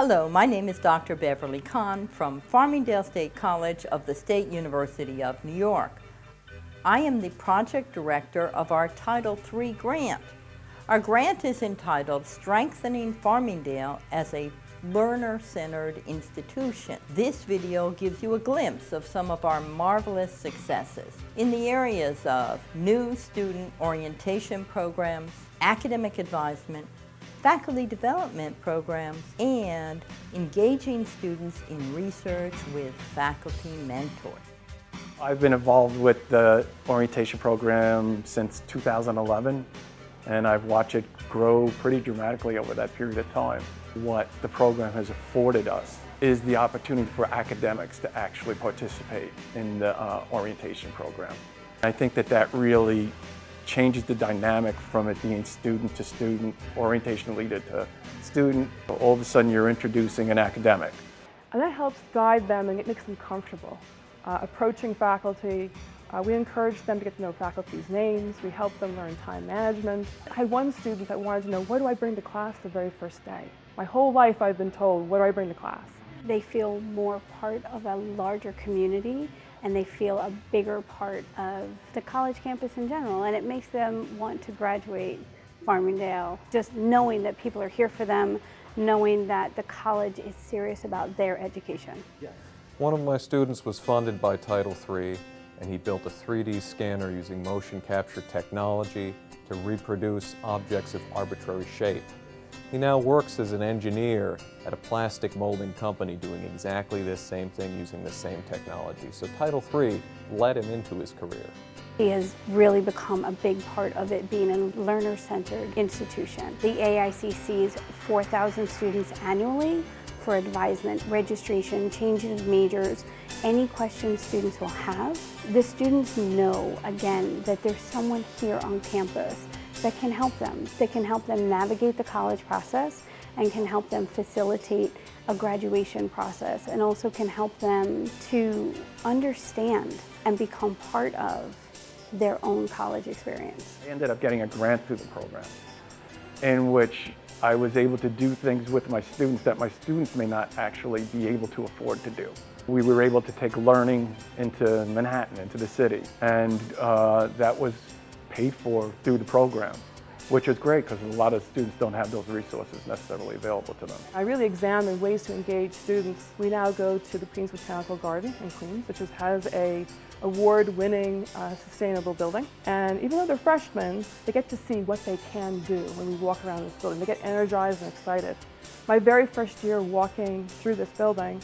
Hello, my name is Dr. Beverly Kahn from Farmingdale State College of the State University of New York. I am the project director of our Title III grant. Our grant is entitled Strengthening Farmingdale as a Learner-Centered Institution. This video gives you a glimpse of some of our marvelous successes in the areas of new student orientation programs, academic advisement, faculty development programs, and engaging students in research with faculty mentors. I've been involved with the orientation program since 2011, and I've watched it grow pretty dramatically over that period of time. What the program has afforded us is the opportunity for academics to actually participate in the orientation program. I think that really changes the dynamic from it being student to student, orientation leader to student. All of a sudden you're introducing an academic. And that helps guide them and it makes them comfortable. Approaching faculty, we encourage them to get to know faculty's names. We help them learn time management. I had one student that wanted to know, what do I bring to class the very first day? My whole life I've been told, what do I bring to class? They feel more part of a larger community, and they feel a bigger part of the college campus in general, and it makes them want to graduate Farmingdale. Just knowing that people are here for them, knowing that the college is serious about their education. Yes. One of my students was funded by Title III, and he built a 3D scanner using motion capture technology to reproduce objects of arbitrary shape. He now works as an engineer at a plastic molding company doing exactly this same thing using the same technology. So Title III led him into his career. He has really become a big part of it being a learner-centered institution. The AIC sees 4,000 students annually for advisement, registration, changes of majors, any questions students will have. The students know, again, that there's someone here on campus that can help them. That can help them navigate the college process and can help them facilitate a graduation process, and also can help them to understand and become part of their own college experience. I ended up getting a grant through the program in which I was able to do things with my students that my students may not actually be able to afford to do. We were able to take learning into Manhattan, into the city, and that was paid for through the program, which is great because a lot of students don't have those resources necessarily available to them. I really examine ways to engage students. We now go to the Queens Botanical Garden in Queens, which has a award-winning sustainable building. And even though they're freshmen, they get to see what they can do when we walk around this building. They get energized and excited. My very first year walking through this building,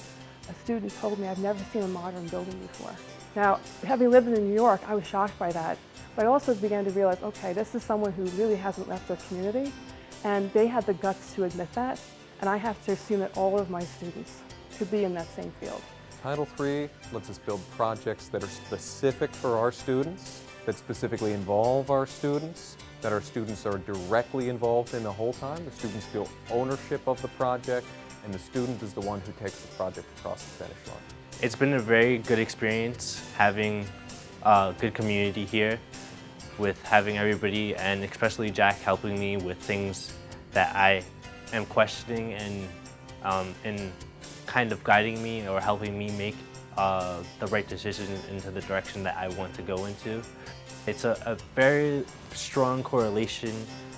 a student told me, I've never seen a modern building before. Now, having lived in New York, I was shocked by that. But I also began to realize, okay, this is someone who really hasn't left their community, and they had the guts to admit that, and I have to assume that all of my students could be in that same field. Title III lets us build projects that are specific for our students, that specifically involve our students, that our students are directly involved in the whole time. The students feel ownership of the project, and the student is the one who takes the project across the finish line. It's been a very good experience having a good community here, with having everybody, and especially Jack, helping me with things that I am questioning and kind of guiding me or helping me make the right decision into the direction that I want to go into. It's a very strong correlation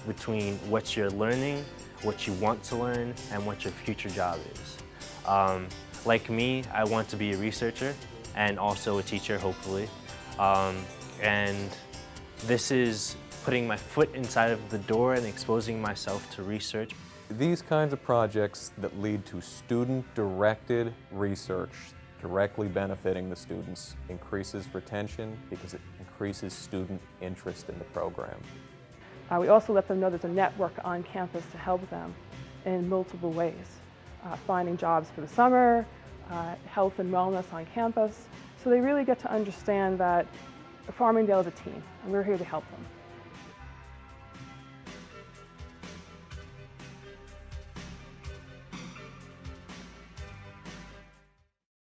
between what you're learning, what you want to learn, and what your future job is. Like me, I want to be a researcher and also a teacher, hopefully. And this is putting my foot inside of the door and exposing myself to research. These kinds of projects that lead to student-directed research directly benefiting the students increases retention because it increases student interest in the program. We also let them know there's a network on campus to help them in multiple ways. Finding jobs for the summer, health and wellness on campus. So they really get to understand that Farmingdale is a team, and we're here to help them.